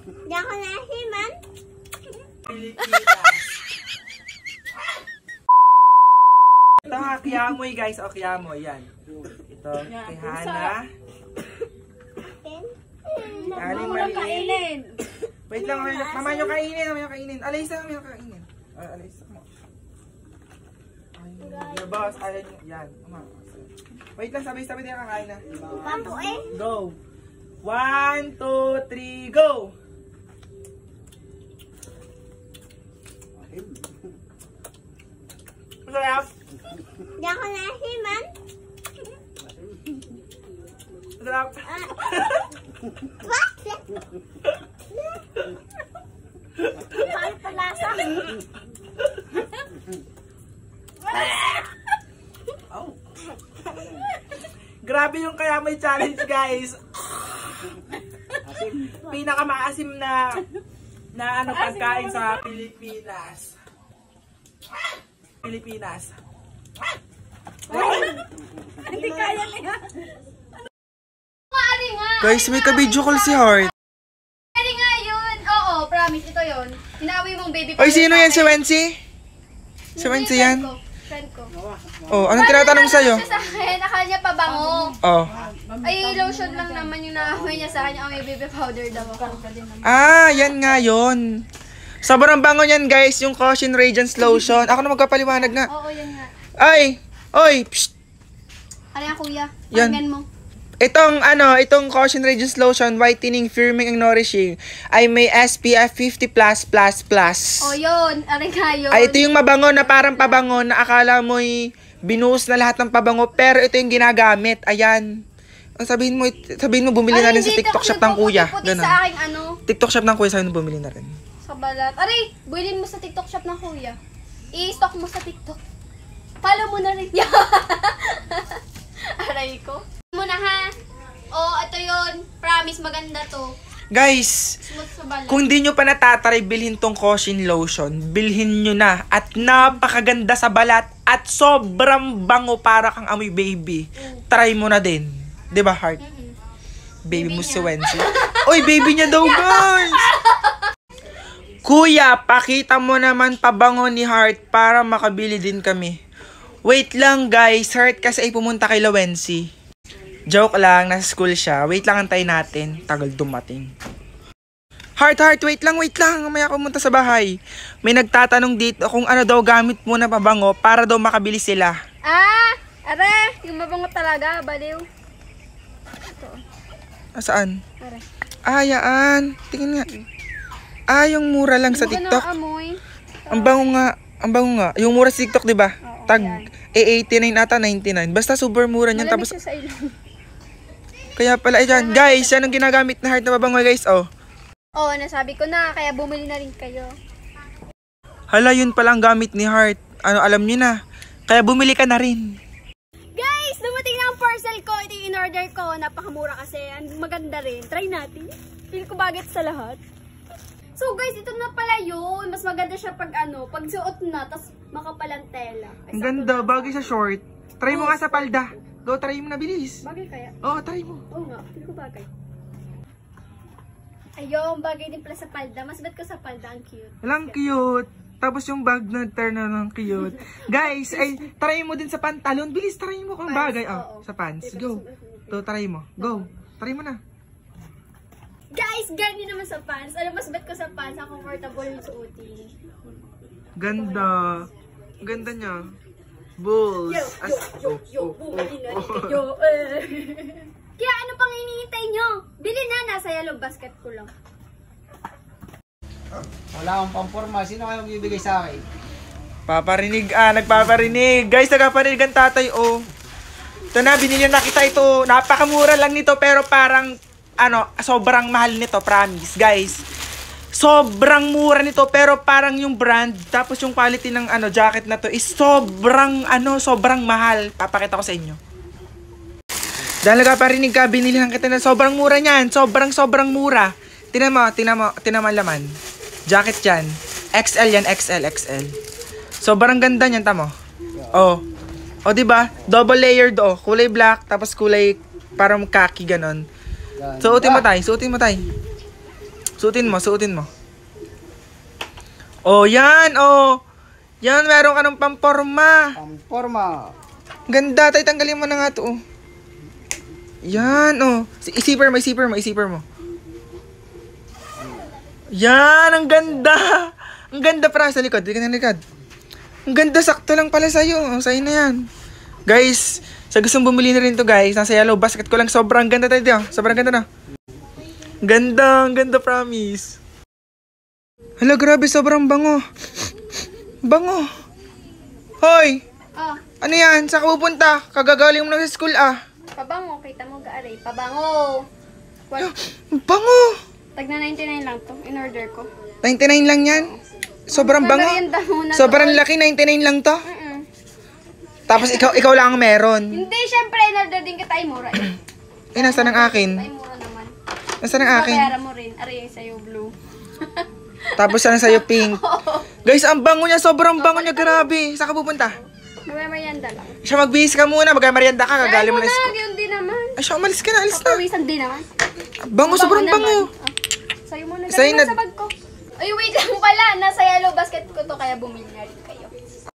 Di ako nahiman. Pilipinas. Ito nga, kiyamoy guys. O, kiyamoy. Yan. Ito, kay Hana. Aling maliit. Wait lang, mama nyo kainin. Mama nyo kainin. Alaysa, mama nyo kainin. Alaysa mo. Ay, labas. Yan. Wait lang, sabay-sabay din kakain na. Papo eh. Go. 1, 2, 3, go! Masarap? Di ako nahiman. Masarap? Bakit? Paano palasa? Grabe yung kaya may challenge guys. Pinakamaasim na ano pagkain sa Pilipinas. Pilipinas. Hindi kaya niya. Guys, may ka-video call si Heart. Ano nga yun? Oo, promise. Ito yun. Inaaway mong baby. Oy, sino yan? Si Wency? Si Wency yan? Friend ko. Oh, anong tinatanong sa'yo? Siya sa akin, akala niya pabango. Oh. Ay, lotion lang naman yung naamay niya sa akin. Ang may baby powder daw ako. Ah, yan nga yun. Sobrang bango yan guys, yung Caution Radiance Lotion. Ako na magkapaliwanag nga. Oo, yan nga. Ay! Oy! Psst! Ano yan, kuya? Yan. Panggan mo. Itong Caution Radiance Lotion, whitening, firming, and nourishing, ay may SPF 50++++. Oh, yun. Aray nga yun. Ay, ito yung mabango na parang pabango na akala mo'y binuhos na lahat ng pabango, pero ito yung ginagamit. Ayan. Sabihin mo bumili na rin sa TikTok shop ng kuya. Ganun. Sa aking ano? TikTok shop ng kuya, sabihin mo bumili na rin. Sa balat. Aray, bilhin mo sa TikTok shop ng kuya. I-stock mo sa TikTok. Follow mo na rin. Aray ko. Muna ha. Oh, ito yun. Promise, maganda to. Guys, Smooth sa balat. kung di nyo pa natatry bilhin tong Caution Lotion, bilhin nyo na. At napakaganda sa balat at sobrang bango para kang amoy baby. Try mo na din. Diba, Heart? Baby mo si Wency. Oy, baby niya daw, guys! Kuya, pakita mo naman pabango ni Heart para makabili din kami. Wait lang, guys. Heart kasi ay pumunta kay Wency. Joke lang, nasa school siya. Wait lang, antayin natin. Tagal dumating. Heart, wait lang. Mamaya pumunta sa bahay. May nagtatanong dito kung ano daw gamit mo na pabango para daw makabili sila. Ah! Are! Yung mabango talaga, baliw. Ito. Saan? Are. Ah, yan. Tingin nga. Ah, yung mura lang sa TikTok. Amoy. Ang bango nga. Yung mura sa TikTok, di ba? Tag yan. 89 ata 99. Basta super mura niyan. Malamig Tapos siya sa ilong. kaya pala ayan, guys, yan ang ginagamit na Heart na pabango, guys. Oh. Oo, nasabi ko na, kaya bumili na rin kayo. Hala, yun pala ang gamit ni Heart. Ano, alam niyo na. Kaya bumili ka na rin. Guys, dumating na ang parcel ko. Ito yung in-order ko. Napakamura kasi. Maganda rin. Try natin. Feel ko bagay sa lahat. So guys, ito na pala yun. Mas maganda siya pag pag suot na, tas makapalang tela. Ang ganda, bagay sa short. Try mo nga sa palda. Go, try mo na, bilis. Bagay kaya? Oo, try mo. Oo nga, feel ko bagay. Ayun, bagay din pala sa palda. Mas bet ko sa palda, ang cute. Walang cute. Tapos yung bag na turn na ng cute. Guys, ay, try mo din sa pantalon. Bilis, try mo kung bagay. Oh, sa pants. Go. To, try mo. Go. Try mo na. Guys, ganyan naman sa pants. Mas bet ko sa pants. Ang comfortable yung suotin. Ganda. Ganda niya. Bulls. Yo. Kaya ano pang hinihintay nyo? Bili na, nasa yellow basket ko lang. Wala akong pamporma. Sino kayo magbibigay sa akin? Paparinig, nagpaparinig. Guys, nagpaparinig ang tatay, oh. Ito na, binili na kita ito. Napakamura lang nito, pero parang, sobrang mahal nito, promise. Guys, sobrang mura nito, pero parang yung brand, tapos yung quality ng jacket na to is sobrang mahal. Papakita ko sa inyo. Dahil nagpaparinig ka, binili lang kita na sobrang mura niyan. Sobrang mura. Tingnan mo laman. Jacket yan. XL yan, XL. Sobrang ganda niyan, tamo. Oh. O, diba? Double layered, oh. Kulay black, tapos kulay parang khaki, ganon. Suotin mo, tay. Suotin mo, suotin mo. Oh, yan, oh. Yan, meron ka ng pamporma. Pamporma. Ganda, tay, tanggalin mo na nga to, oh. Yan, oh. Isipper mo, isipper mo, isipper mo. Yan, ang ganda. Ang ganda para sa likod. Dito ka na likod. Ang ganda, sakto lang pala sa'yo. Oh, sa'yo na yan. Guys, sa gustong bumili na rin to, guys. Nasa yellow basket ko lang. Sobrang ganda tayo dito. Sobrang ganda na. Ganda, ang ganda, promise. Hala, grabe, sobrang bango. Bango. Hoy, Ah, ano yan? Saan ka pupunta? Kagagaling mo na sa school, ah. pabango. Kita mo gaaray. Pabango. Bango. Tagna 99 lang to. In order ko. 99 lang yan. Sobrang bango. Merienda muna Sobrang doon. laki, 99 lang to. Mm-mm. Tapos ikaw lang ang meron. Hindi, syempre, in order din kita. Ay, mura eh. Eh, nasaan ang akin? Ay, mura naman. Nasaan ang akin? Babayaran mo rin. Aray, sa'yo, blue. Tapos saan sa'yo pink. Guys, ang bango niya. Sobrang bango niya. Grabe. Saan ka pupunta? Merienda lang. Siya, magbihis ka muna. Magmarianda ka. Ay, Kagaling mo muna. na school. Yun din naman. Ay, siya, umalis ka na. Alis na. Papawisan din naman. Bango, sobrang naman. bango. Ah, sa'yo muna. Sa'yo Sa'yo na- sa bag ko. Ay, wait lang pala. Nasa yellow basket ko to, kaya bumili na rin kayo.